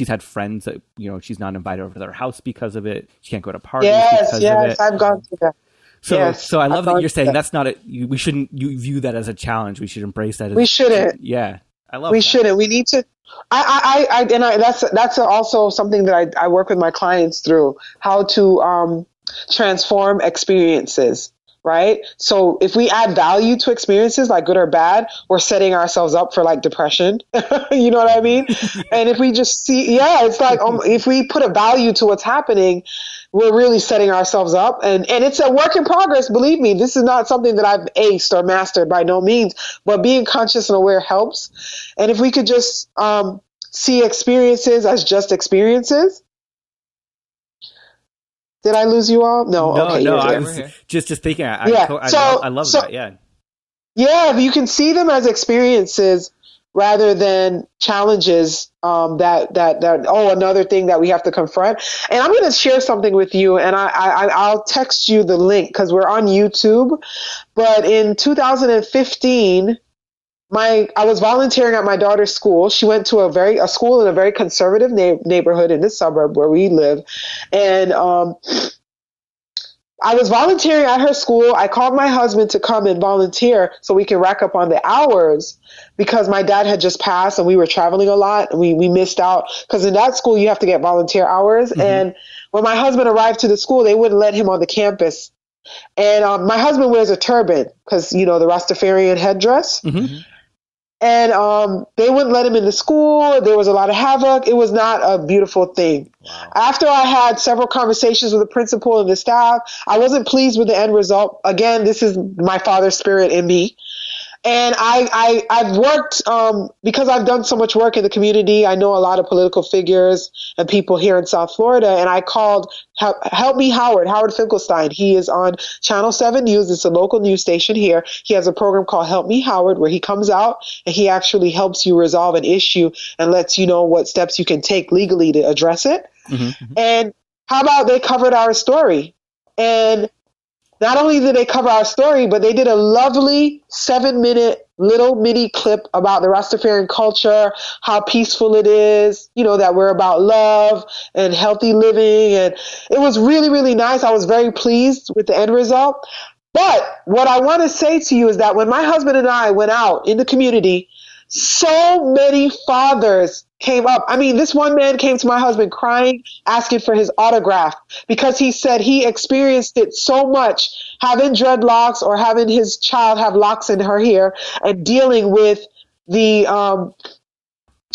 had friends that she's not invited over to their house because of it. She can't go to parties because of it. Yes, I've gone through that. So I love that you're saying that's not we shouldn't view that as a challenge. We should embrace that. We shouldn't. Yeah, I love. We shouldn't. We need to. That's also something that I work with my clients through, how to transform experiences. Right. So if we add value to experiences, like good or bad, we're setting ourselves up for like depression. You know what I mean? And if we just it's like if we put a value to what's happening, we're really setting ourselves up. And it's a work in progress. Believe me, this is not something that I've aced or mastered by no means, but being conscious and aware helps. And if we could just see experiences as just experiences. Did I lose you all? No. Okay, no. I was just thinking. I love that. Yeah. Yeah, you can see them as experiences rather than challenges. Another thing that we have to confront. And I'm going to share something with you, and I'll text you the link because we're on YouTube. But in 2015. I was volunteering at my daughter's school. She went to a school in a very conservative neighborhood in this suburb where we live. And I was volunteering at her school. I called my husband to come and volunteer so we can rack up on the hours because my dad had just passed and we were traveling a lot and we missed out because in that school you have to get volunteer hours. Mm-hmm. And when my husband arrived to the school, they wouldn't let him on the campus. And my husband wears a turban because, the Rastafarian headdress. Mm-hmm. And they wouldn't let him in the school. There was a lot of havoc. It was not a beautiful thing. Wow. After I had several conversations with the principal and the staff, I wasn't pleased with the end result. Again, this is my father's spirit in me. And I've worked, because I've done so much work in the community, I know a lot of political figures and people here in South Florida, and I called Help Me Howard Finkelstein. He is on Channel 7 News. It's a local news station here. He has a program called Help Me Howard where he comes out and he actually helps you resolve an issue and lets you know what steps you can take legally to address it. Mm-hmm. And how about they covered our story? And not only did they cover our story, but they did a lovely 7-minute little mini clip about the Rastafarian culture, how peaceful it is, that we're about love and healthy living. And it was really, really nice. I was very pleased with the end result. But what I want to say to you is that when my husband and I went out in the community, so many fathers came up. I mean, this one man came to my husband crying, asking for his autograph because he said he experienced it so much, having dreadlocks or having his child have locks in her hair and dealing with the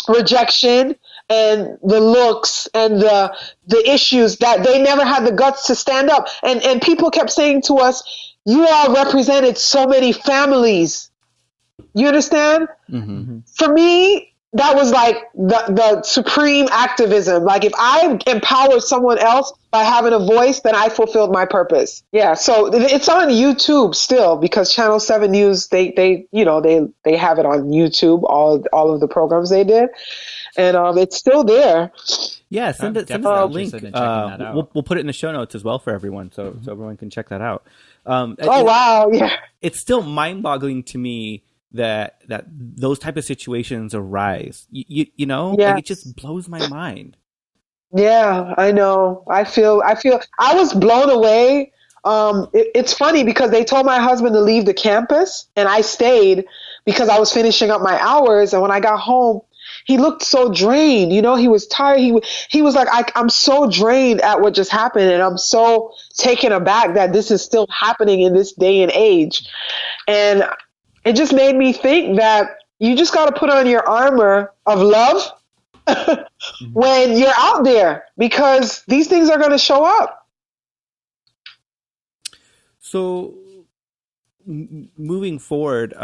rejection and the looks and the issues that they never had the guts to stand up. And people kept saying to us, you all represented so many families. You understand? Mm-hmm. For me, that was like the supreme activism. Like if I empowered someone else by having a voice, then I fulfilled my purpose. Yeah. So it's on YouTube still because Channel 7 News, they have it on YouTube, all of the programs they did. And it's still there. Yeah, send us definitely that link. interested in checking that out. We'll put it in the show notes as well for everyone, so everyone can check that out. Wow, yeah. It's still mind-boggling to me that those type of situations arise. You know, Yeah. like, it just blows my mind. Yeah, I know. I feel I was blown away. It's funny because they told my husband to leave the campus and I stayed because I was finishing up my hours. And when I got home, he looked so drained. You know, he was tired. He was like, I'm so drained at what just happened. And I'm so taken aback that this is still happening in this day and age. And it just made me think that you just got to put on your armor of love when you're out there, because these things are going to show up. So moving forward,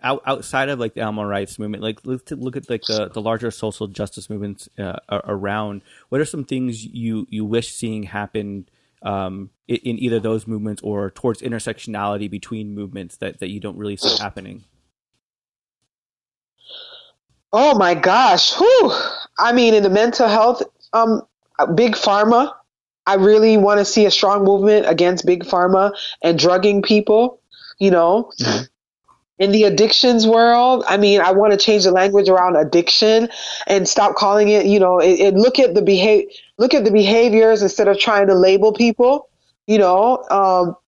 outside of like the animal rights movement, like let's look at like the larger social justice movements around. What are some things you wish seeing happen in either those movements or towards intersectionality between movements that you don't really see happening? Oh my gosh. Whew. I mean, in the mental health, big pharma, I really want to see a strong movement against big pharma and drugging people, you know. Mm-hmm. In the addictions world, I mean, I want to change the language around addiction and stop calling it, you know, look at the behaviors instead of trying to label people, you know.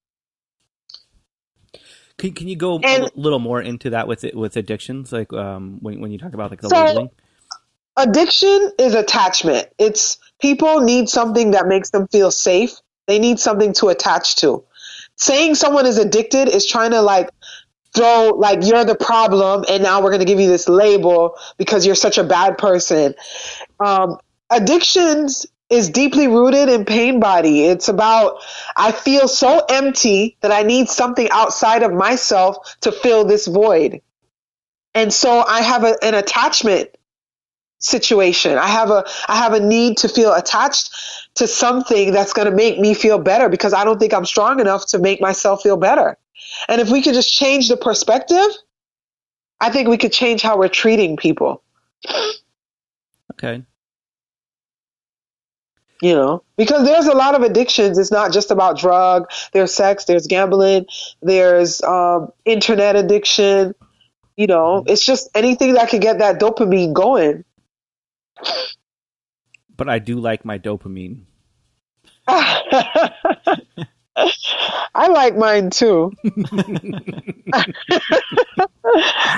Can you go a little more into that with addictions, like when you talk about like the labeling? Addiction is attachment. It's people need something that makes them feel safe. They need something to attach to. Saying someone is addicted is trying to like throw like you're the problem and now we're going to give you this label because you're such a bad person. Addictions is deeply rooted in pain body. It's about, I feel so empty that I need something outside of myself to fill this void. And so I have an attachment situation. I have a need to feel attached to something that's going to make me feel better because I don't think I'm strong enough to make myself feel better. And if we could just change the perspective, I think we could change how we're treating people. Okay. You know, because there's a lot of addictions. It's not just about drug. There's sex, there's gambling, there's internet addiction. You know, it's just anything that can get that dopamine going. But I do like my dopamine. I like mine too.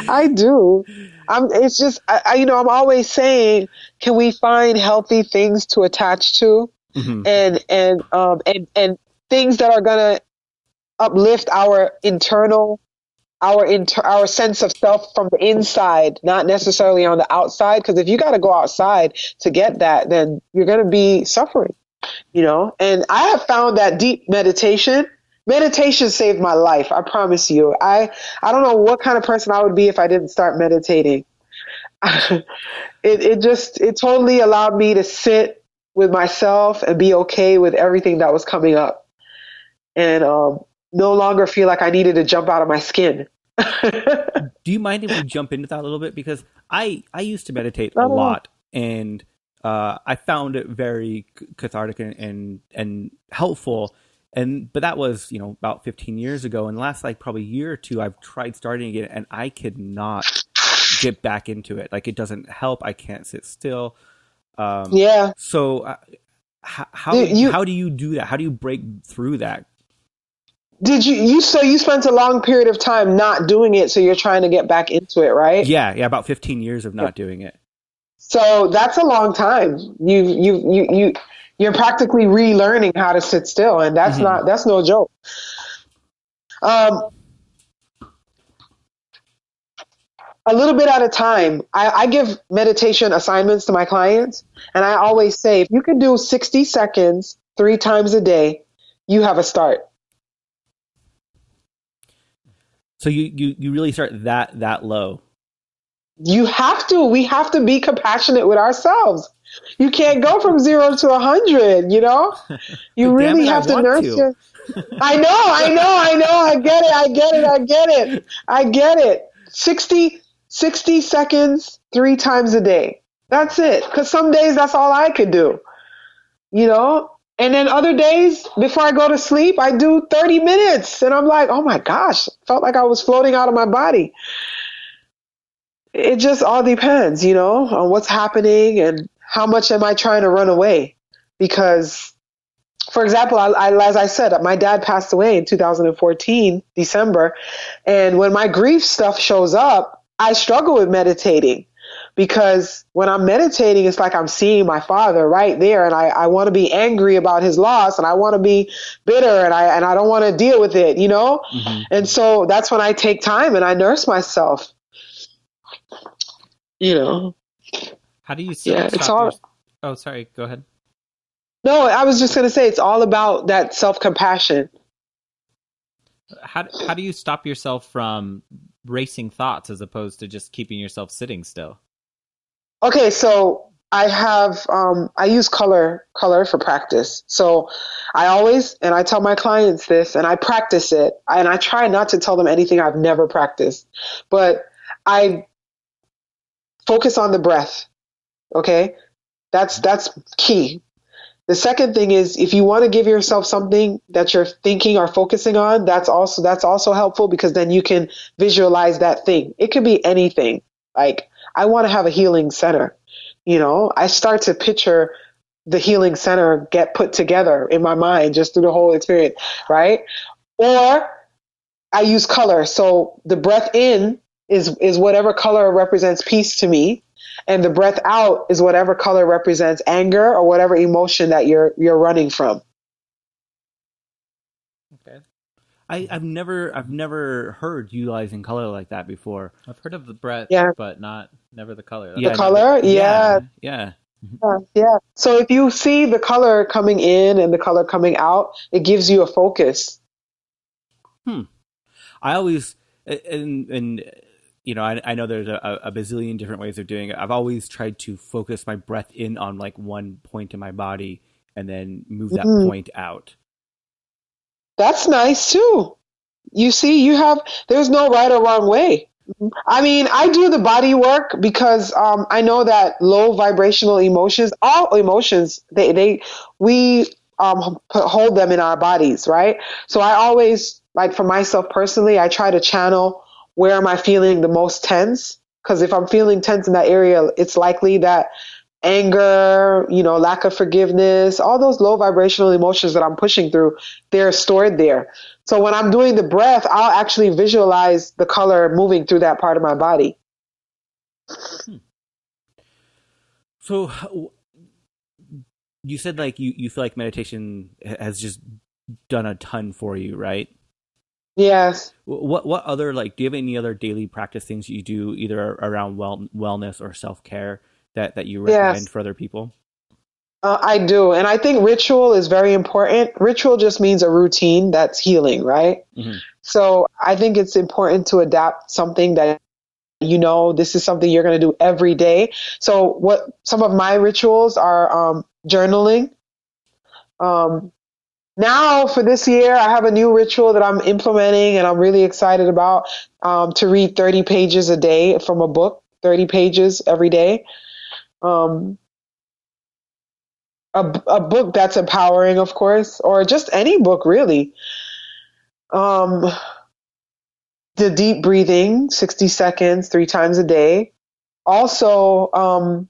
I do. It's just, I'm always saying, can we find healthy things to attach to, mm-hmm. and things that are gonna uplift our internal, our sense of self from the inside, not necessarily on the outside. Because if you got to go outside to get that, then you're gonna be suffering. You know, and I have found that deep meditation saved my life. I promise you. I don't know what kind of person I would be if I didn't start meditating. It totally allowed me to sit with myself and be okay with everything that was coming up, and no longer feel like I needed to jump out of my skin. Do you mind if we jump into that a little bit? Because I used to meditate a lot, and I found it very cathartic and helpful. But that was, about 15 years ago. And the last probably year or two, I've tried starting again, and I could not get back into it. Like, it doesn't help. I can't sit still. Yeah. So how do you do that? How do you break through that? Did you spent a long period of time not doing it, so you're trying to get back into it, right? Yeah, about 15 years of not doing it. So that's a long time. You're practically relearning how to sit still, and that's mm-hmm. that's no joke. A little bit at a time. I give meditation assignments to my clients, and I always say, if you can do 60 seconds 3 times a day, you have a start. So you really start that low. You have to. We have to be compassionate with ourselves. You can't go from 0 to 100, You really have to nurture. I know. I get it. 60 seconds 3 times a day. That's it. Because some days that's all I could do, you know? And then other days, before I go to sleep, I do 30 minutes. And I'm like, oh my gosh, felt like I was floating out of my body. It just all depends, you know, on what's happening and how much am I trying to run away. Because, for example, as I said, my dad passed away in 2014, December. And when my grief stuff shows up, I struggle with meditating. Because when I'm meditating, it's like I'm seeing my father right there, and I want to be angry about his loss, and I want to be bitter, and I don't want to deal with it, you know? Mm-hmm. And so that's when I take time and I nurse myself, you know? How do you Oh, sorry. Go ahead. No, I was just going to say it's all about that self-compassion. How do you stop yourself from racing thoughts as opposed to just keeping yourself sitting still? Okay, so I use color for practice. So I tell my clients this, and I practice it, and I try not to tell them anything I've never practiced, but I focus on the breath. Okay, that's key. The second thing is, if you want to give yourself something that you're thinking or focusing on, that's also helpful, because then you can visualize that thing. It could be anything. Like, I want to have a healing center. You know, I start to picture the healing center get put together in my mind just through the whole experience, right? Or I use color. So the breath in is whatever color represents peace to me. And the breath out is whatever color represents anger or whatever emotion that you're running from. Okay. I've never heard utilizing color like that before. I've heard of the breath, but never the color. The color, yeah. Yeah. Yeah. So if you see the color coming in and the color coming out, it gives you a focus. I always, and you know, I know there's a bazillion different ways of doing it. I've always tried to focus my breath in on like one point in my body and then move that point out. That's nice too. You see, there's no right or wrong way. I mean, I do the body work because I know that low vibrational emotions, all emotions, we hold them in our bodies, right? So I always, like for myself personally, I try to channel where am I feeling the most tense? Because if I'm feeling tense in that area, it's likely that anger, you know, lack of forgiveness, all those low vibrational emotions that I'm pushing through, they're stored there. So when I'm doing the breath, I'll actually visualize the color moving through that part of my body. So you said like you feel like meditation has just done a ton for you, right? Yes. What other, like, do you have any other daily practice things you do either around wellness or self-care that you recommend for other people? I do. And I think ritual is very important. Ritual just means a routine that's healing, right? Mm-hmm. So I think it's important to adapt something that, you know, this is something you're going to do every day. So some of my rituals are journaling. Now for this year, I have a new ritual that I'm implementing and I'm really excited about, to read 30 pages a day from a book, 30 pages every day. A book that's empowering, of course, or just any book, really. The deep breathing, 60 seconds, 3 times a day. Also,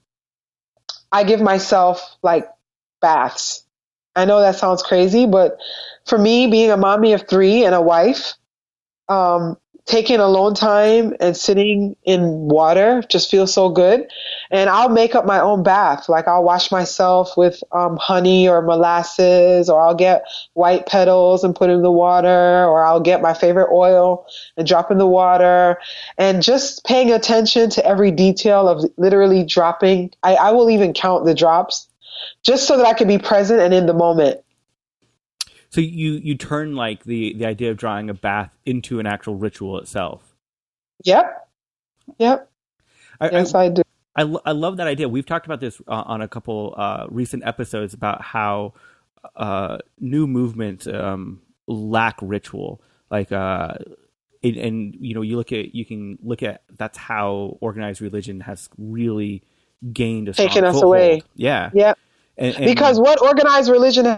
I give myself like baths. I know that sounds crazy, but for me, being a mommy of 3 and a wife, taking alone time and sitting in water just feels so good. And I'll make up my own bath. Like I'll wash myself with honey or molasses, or I'll get white petals and put in the water, or I'll get my favorite oil and drop in the water. And just paying attention to every detail of literally dropping. I will even count the drops just so that I can be present and in the moment. So you turn like the idea of drawing a bath into an actual ritual itself. Yep. I do. I love that idea. We've talked about this on a couple recent episodes about how new movements lack ritual. Like, and you know, you can look at that's how organized religion has really gained a strong taking us foothold. away. Yeah. Yeah. And Because what organized religion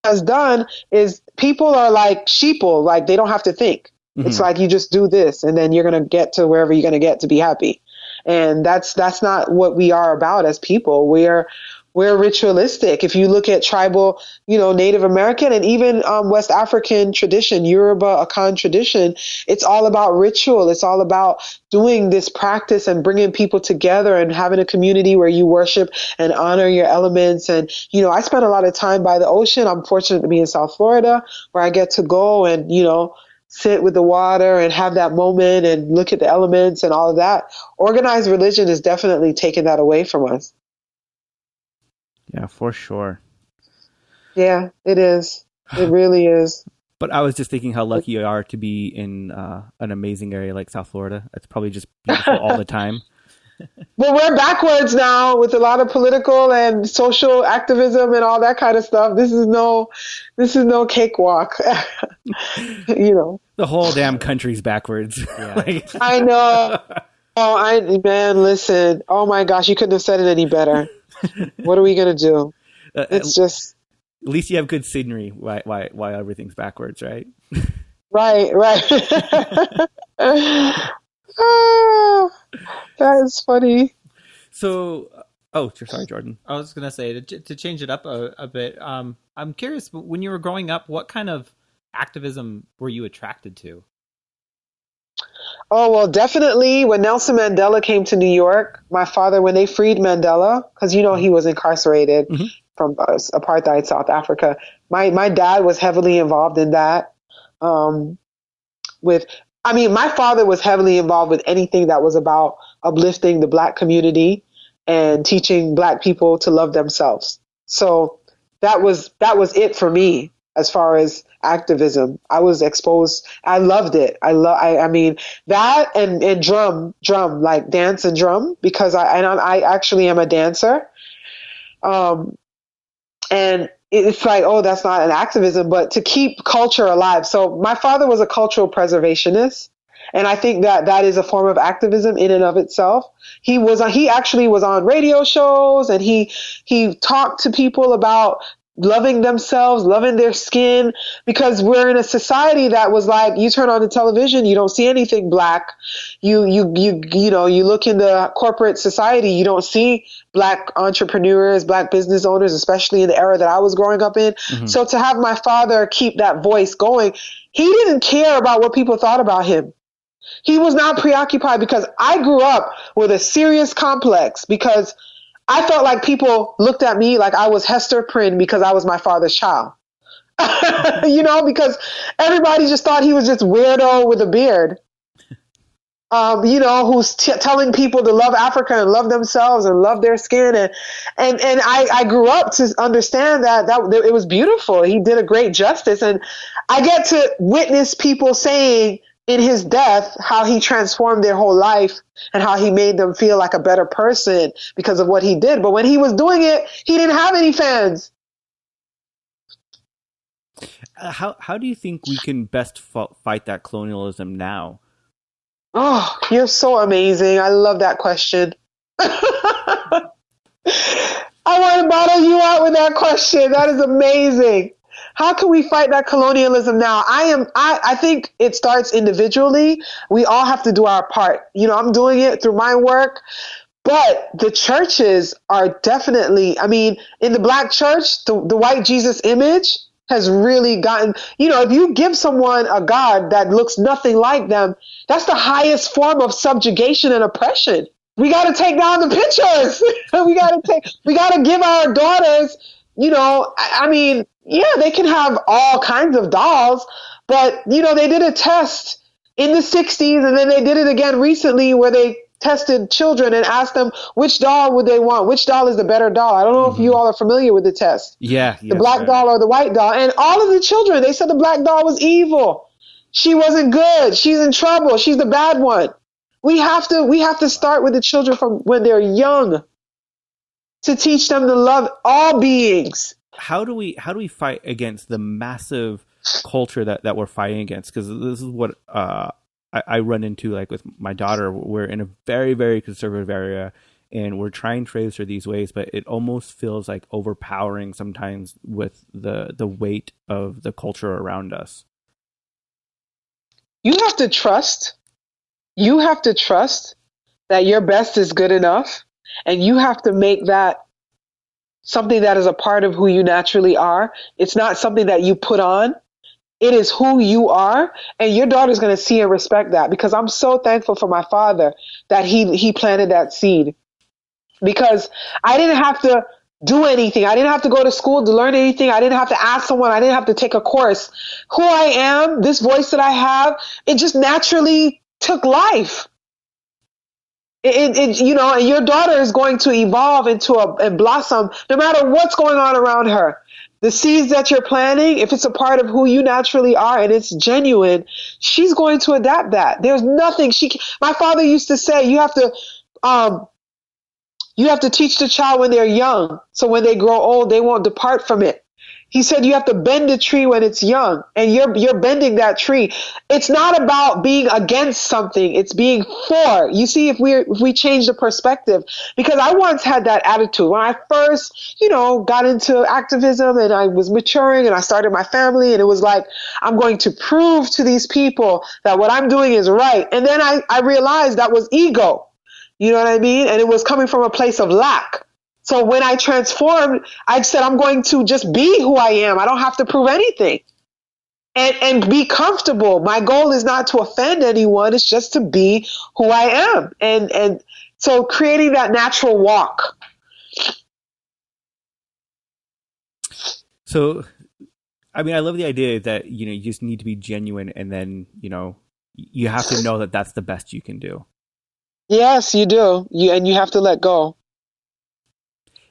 has done is people are like sheeple, like they don't have to think. It's like you just do this and then you're going to get to wherever you're going to get to be happy. And that's not what we are about as people. We're ritualistic. If you look at tribal, Native American and even West African tradition, Yoruba, Akan tradition, it's all about ritual. It's all about doing this practice and bringing people together and having a community where you worship and honor your elements. And, I spend a lot of time by the ocean. I'm fortunate to be in South Florida where I get to go and, sit with the water and have that moment and look at the elements and all of that. Organized religion is definitely taking that away from us. Yeah, for sure. Yeah, it is. It really is. But I was just thinking how lucky you are to be in an amazing area like South Florida. It's probably just beautiful all the time. Well, we're backwards now with a lot of political and social activism and all that kind of stuff. This is no cakewalk. The whole damn country's backwards. Yeah. I know. Man, listen. Oh my gosh, you couldn't have said it any better. What are we gonna do? It's just. At least you have good scenery. Why everything's backwards, right? Right. That is funny. So, sorry, Jordan. I was going to say, to change it up a bit, I'm curious, when you were growing up, what kind of activism were you attracted to? Oh, well, definitely when Nelson Mandela came to New York, my father, when they freed Mandela, because, he was incarcerated from apartheid South Africa, my dad was heavily involved in that. My father was heavily involved with anything that was about uplifting the Black community and teaching Black people to love themselves. So that was it for me as far as activism. I was exposed. I loved it. I mean that and drum, like dance and drum, because I actually am a dancer. And it's like, oh, that's not an activism, but to keep culture alive. So my father was a cultural preservationist. And I think that is a form of activism in and of itself. He actually was on radio shows and he talked to people about loving themselves, loving their skin, because we're in a society that was like, you turn on the television, you don't see anything Black. You look in the corporate society, you don't see Black entrepreneurs, Black business owners, especially in the era that I was growing up in. Mm-hmm. So to have my father keep that voice going, he didn't care about what people thought about him. He was not preoccupied, because I grew up with a serious complex because I felt like people looked at me like I was Hester Prynne because I was my father's child. Because everybody just thought he was just weirdo with a beard. Who's telling people to love Africa and love themselves and love their skin. And I grew up to understand that it was beautiful. He did a great justice. And I get to witness people saying in his death how he transformed their whole life and how he made them feel like a better person because of what he did. But when he was doing it, he didn't have any fans. How do you think we can best fight that colonialism now? Oh, you're so amazing. I love that question. I want to bottle you out with that question. That is amazing. How can we fight that colonialism now? I think it starts individually. We all have to do our part. I'm doing it through my work, but the churches are definitely, in the Black church, the white Jesus image has really gotten, if you give someone a God that looks nothing like them, that's the highest form of subjugation and oppression. We got to take down the pictures. we got to give our daughters, yeah, they can have all kinds of dolls, but, they did a test in the 60s and then they did it again recently where they tested children and asked them which doll would they want, which doll is the better doll. I don't know if you all are familiar with the test. Yeah. The black doll or the white doll. And all of the children, they said the black doll was evil. She wasn't good. She's in trouble. She's the bad one. We have to start with the children from when they're young to teach them to love all beings. How do we fight against the massive culture that we're fighting against? Because this is what I run into, like with my daughter. We're in a very, very conservative area, And we're trying to raise her these ways, but it almost feels like overpowering sometimes with the weight of the culture around us. You have to trust. You have to trust that your best is good enough, and you have to make that something that is a part of who you naturally are. It's not something that you put on. It is who you are, and your daughter's going to see and respect that, because I'm so thankful for my father that he planted that seed, because I didn't have to do anything. I didn't have to go to school to learn anything. I didn't have to ask someone. I didn't have to take a course. Who I am, this voice that I have, it just naturally took life. And your daughter is going to evolve and blossom no matter what's going on around her. The seeds that you're planting, if it's a part of who you naturally are and it's genuine, she's going to adapt that. There's nothing my father used to say, you have to teach the child when they're young, so when they grow old, they won't depart from it. He said you have to bend the tree when it's young, and you're bending that tree. It's not about being against something. It's being for. You see, if we change the perspective, because I once had that attitude when I first, got into activism and I was maturing and I started my family, and it was like, I'm going to prove to these people that what I'm doing is right. And then I realized that was ego. You know what I mean? And it was coming from a place of lack. So when I transformed, I said, I'm going to just be who I am. I don't have to prove anything. And be comfortable. My goal is not to offend anyone. It's just to be who I am. And so creating that natural walk. So, I mean, I love the idea that, you just need to be genuine, and then, you have to know that that's the best you can do. Yes, you do. And you have to let go.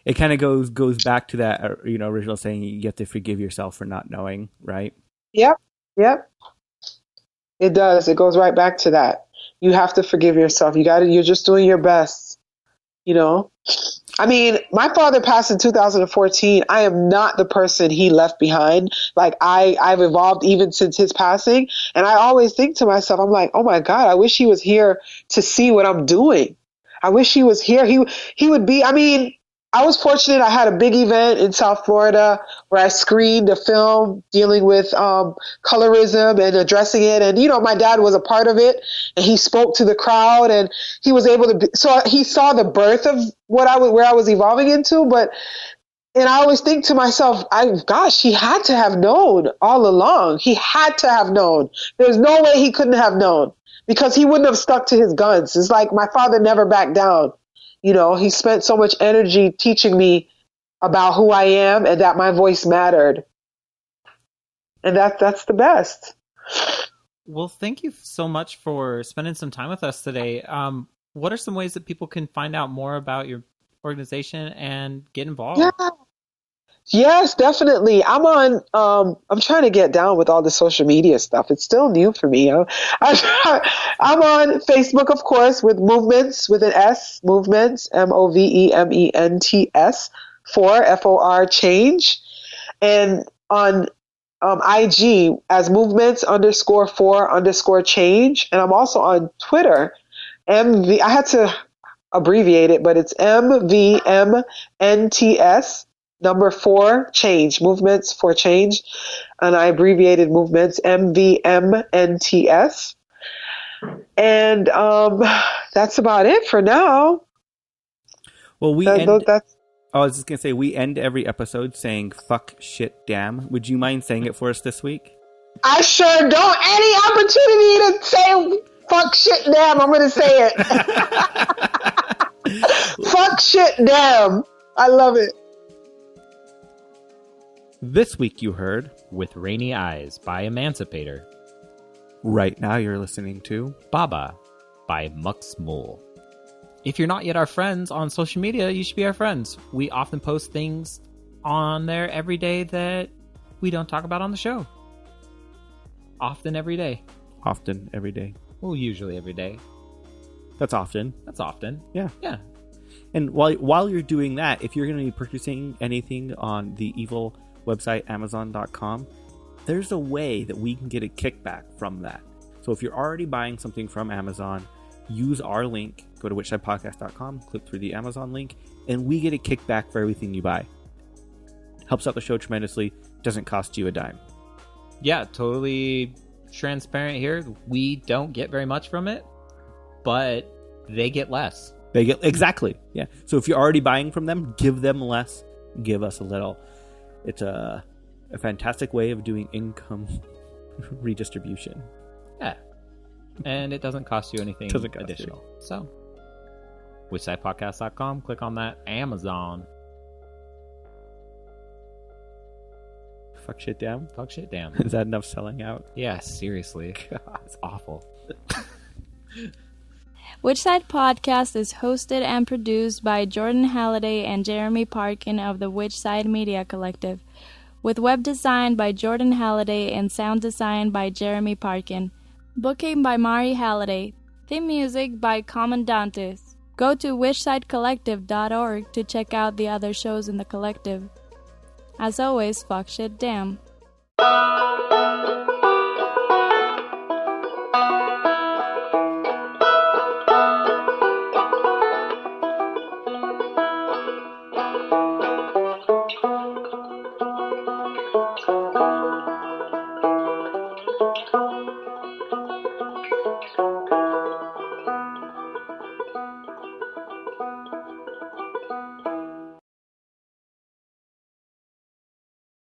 It kind of goes back to that, original saying, you have to forgive yourself for not knowing, right? Yep. It does. It goes right back to that. You have to forgive yourself. You're just doing your best, I mean, my father passed in 2014. I am not the person he left behind. Like I've evolved even since his passing. And I always think to myself, I'm like, oh my God, I wish he was here to see what I'm doing. I wish he was here. He would be, I was fortunate. I had a big event in South Florida where I screened a film dealing with colorism and addressing it. And, my dad was a part of it, and he spoke to the crowd, and he was able to so he saw the birth of where I was evolving into. And I always think to myself, he had to have known all along. He had to have known. There's no way he couldn't have known, because he wouldn't have stuck to his guns. It's like my father never backed down. He spent so much energy teaching me about who I am and that my voice mattered. And that's the best. Well, thank you so much for spending some time with us today. What are some ways that people can find out more about your organization and get involved? Yeah. Yes, definitely. I'm trying to get down with all the social media stuff. It's still new for me. I'm on Facebook, of course, with Movements with an S, Movements, Movements, for change. And on IG as Movements_for_change. And I'm also on Twitter. I had to abbreviate it, but it's MVMNTS. Number 4, change, Movements for Change. And I abbreviated Movements, MVMNTS. And that's about it for now. Well, I was just going to say, we end every episode saying, fuck, shit, damn. Would you mind saying it for us this week? I sure don't. Any opportunity to say fuck, shit, damn, I'm going to say it. Fuck, shit, damn. I love it. This week you heard With Rainy Eyes by Emancipator. Right now you're listening to Baba by Mux Mole. If you're not yet our friends on social media, you should be our friends. We often post things on there every day that we don't talk about on the show. Often every day. Often every day. Well, usually every day. That's often. That's often. Yeah. Yeah. And while you're doing that, if you're going to be purchasing anything on the evil website, Amazon.com, there's a way that we can get a kickback from that. So if you're already buying something from Amazon, use our link go to whichsidepodcast.com, click through the Amazon link, and we get a kickback for everything you buy. Helps out the show tremendously. Doesn't cost you a dime. Yeah, totally transparent here. We don't get very much from it, but they get less. They get exactly. Yeah. So if you're already buying from them, give them less, give us a little. It's a fantastic way of doing income redistribution. Yeah. And it doesn't cost you anything additional. You. So, whichsidepodcast.com, click on that Amazon. Fuck shit down. Fuck shit down. Is that enough selling out? Yeah, seriously. God, it's awful. Which Side Podcast is hosted and produced by Jordan Halliday and Jeremy Parkin of the Which Side Media Collective, with web design by Jordan Halliday and sound design by Jeremy Parkin. Booking by Mari Halliday. Theme music by Commandantes. Go to whichsidecollective.org to check out the other shows in the collective. As always, fuck shit damn.